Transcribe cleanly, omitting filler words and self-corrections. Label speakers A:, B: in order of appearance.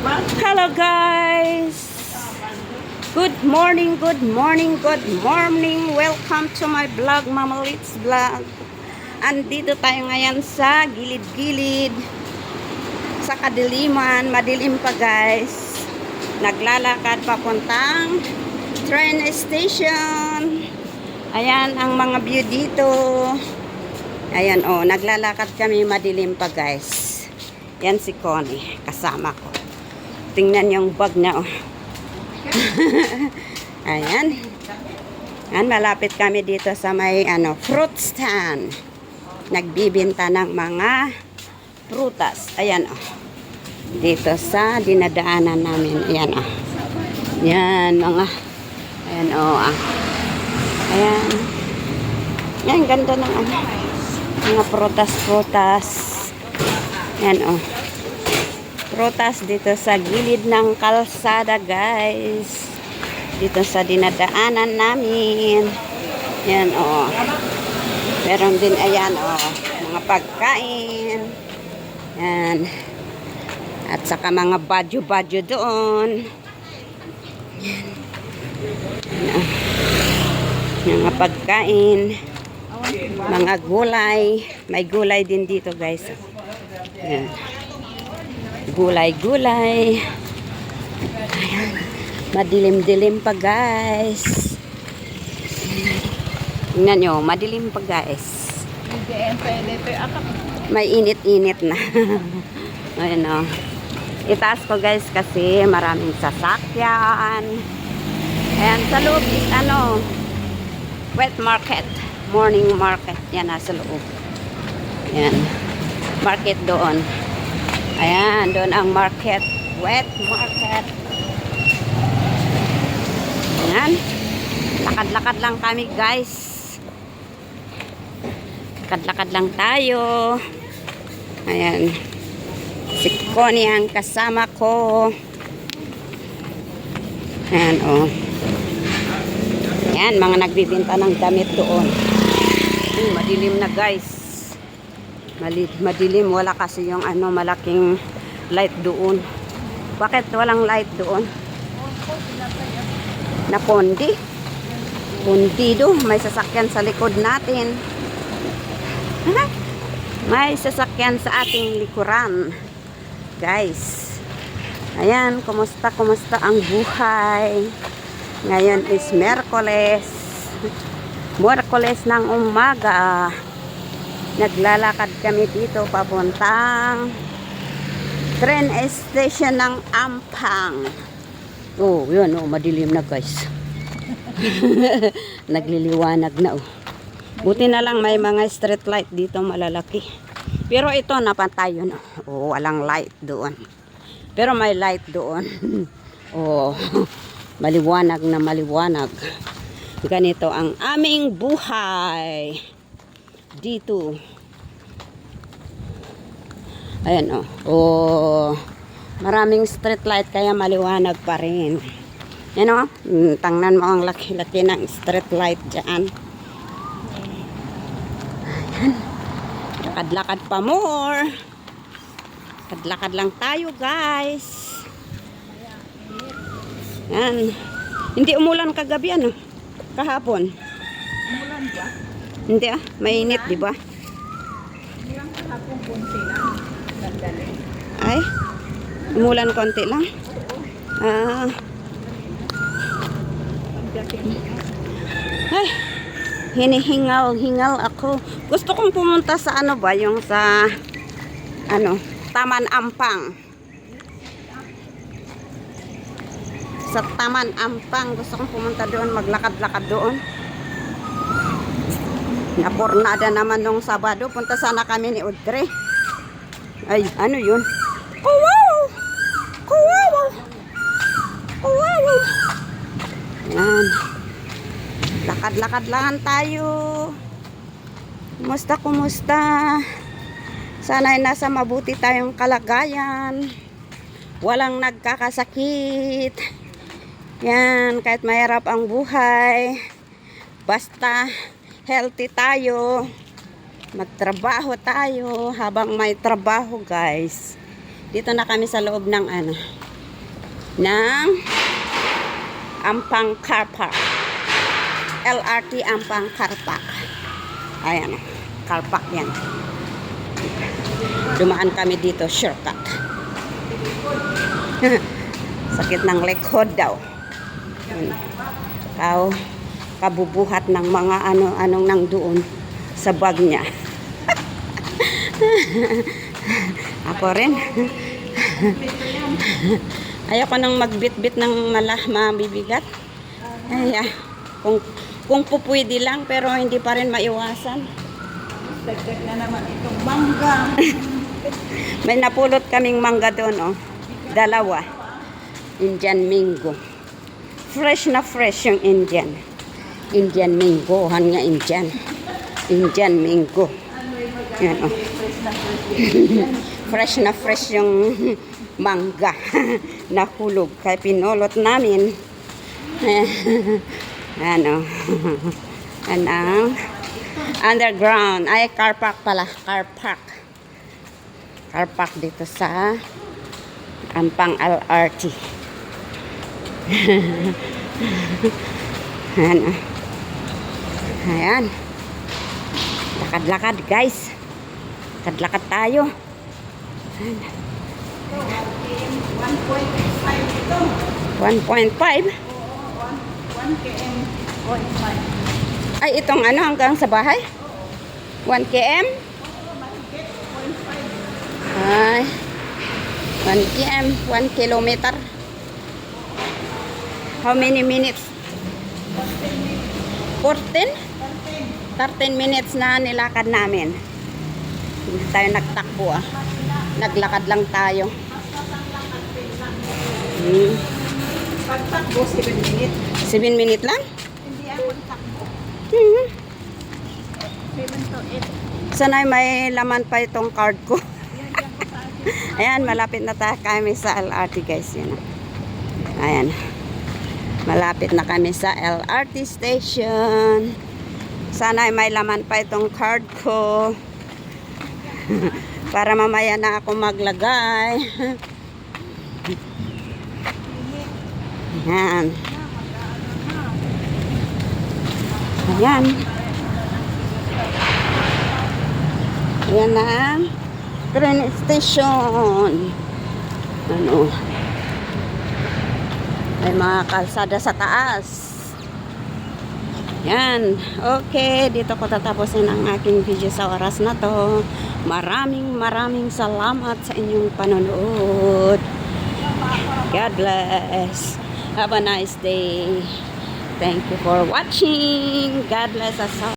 A: Hello guys! Good morning, good morning, good morning! Welcome to my vlog, Mama Litz Vlog. Andito tayo ngayon sa gilid-gilid sa kadiliman. Madilim pa guys. Naglalakad papuntang train station. Ayan ang mga view dito. Ayan oh, naglalakad kami, madilim pa guys. Yan si Connie, kasama ko. Tingnan yung bag na oh. Ayan. Ayan, malapit kami dito sa may fruit stand. Nagbibinta ng mga prutas. Ayan oh. Dito sa dinadaanan namin. Ayan oh. Yan mga ayan oh. Ayan. Ayan, ganda ng mga prutas-prutas. Ayan oh. Prutas dito sa gilid ng kalsada guys. Dito sa dinadaanan namin. Yan oh. Meron din ayan oh, mga pagkain. Yan. At saka mga badyo-badyo doon. Yan. Yan oh. Mga pagkain. Mga gulay. May gulay din dito guys. Yan. Gulay-gulay. Ayan. Madilim-dilim pa guys. Tingnan nyo, madilim pa guys. May init-init na. Ayan o. Itaas ko guys kasi maraming sasakyan. Ayan, sa loob is wet market. Morning market. Yan nasa loob. Ayan. Market doon. Ayan, doon ang market. Wet market. Ayan. Lakad-lakad lang kami guys. Lakad-lakad lang tayo. Ayan. Si Connie ang kasama ko. Ayan oh. Ayan, mga nagbibinta ng damit doon. Madilim na guys. Madilim, wala kasi yung malaking light doon. Bakit walang light doon? Na pondi. Pondido, may sasakyan sa likod natin. May sasakyan sa ating likuran. Guys. Ayan, kumusta ang buhay? Ngayon is Miyerkules. Miyerkules ng umaga. Naglalakad kami dito papuntang train station ng Ampang. Oh, yun oh, madilim na guys. Nagliliwanag na oh. Buti na lang may mga street light dito malalaki. Pero ito napantay yun. Oh, walang light doon. Pero may light doon. Oh, maliwanag na maliwanag. Ganito ang aming buhay dito. Ayan oh. Oh, maraming street light kaya maliwanag pa rin. Yan oh. Tangnan mo ang laki-laki ng street light dyan. Ayan. Lakad-lakad pa more. Lakad-lakad lang tayo guys. Yan. Hindi umulan kagabi kahapon.
B: Umulan ba?
A: Hindi mainit, di ba?
B: Hindi lang kahapon konti lang. Gandali.
A: Ay, umulan konti lang. Ah. Ay, hinihingal ako. Gusto kong pumunta sa yung sa Taman Ampang. Sa Taman Ampang, gusto kong pumunta doon, maglakad-lakad doon. Napornada naman nung Sabado. Punta sana kami ni Audrey. Ay, ano yun? Kuwaw! Kuwaw! Kuwaw! Yan. Lakad-lakad lang tayo. Kumusta? Sana ay nasa mabuti tayong kalagayan. Walang nagkakasakit. Yan, kahit mahirap ang buhay. Basta healthy tayo, magtrabaho tayo habang may trabaho guys. Dito na kami sa loob ng ng Ampang Car Park. LRT Ampang Car Park. Ayan, car park yan. Dumaan kami dito, shortcut. Sakit ng likod daw. Kabubuhat ng mga anong nang doon sa bag niya. Ako rin. Ayoko nang magbitbit ng mabibigat. Ay, kung pupwede lang, pero hindi pa rin maiwasan.
B: Dagdag na naman itong mangga.
A: May napulot kaming mangga doon, oh. 2. Indian mango. Fresh na fresh yung Indian. Indian mango. Han nga Indian. Indian mango. Yan, oh. Fresh na fresh yung mangga. Nahulog. Kaya pinulot namin. Ano. Anong underground. Ay, car park pala. Car park. Car park dito sa Ampang LRT. Ano. Ayan. Lakad-lakad, guys. Lakad-lakad tayo. Ayan.
B: 1.5 ito.
A: 1.5.
B: 1 km. 1.5.
A: Ay, itong ano hanggang sa bahay? 1 km? Ay, 1 km, 1 kilometer. How many minutes? 14? 13 minutes na nilakad namin. Hindi tayo nagtakbo, ah. Naglakad lang tayo.
B: Pagtakbo, 7 minutes.
A: 7 minutes lang?
B: Hindi ako takbo. 7 to 8.
A: Sana'y may laman pa itong card ko. Ayan, malapit na tayo kami sa LRT, guys. Yan. Ayan. Malapit na kami sa LRT station. Sana'y may laman pa itong card ko. Para mamaya na ako maglagay. Ayan. Ayan. Ayan na ang train station. Ano? May mga kalsada sa taas. Yan. Okay. Dito ko tatapusin ang aking video sa oras na to. Maraming salamat sa inyong panonood. God bless. Have a nice day. Thank you for watching. God bless us all.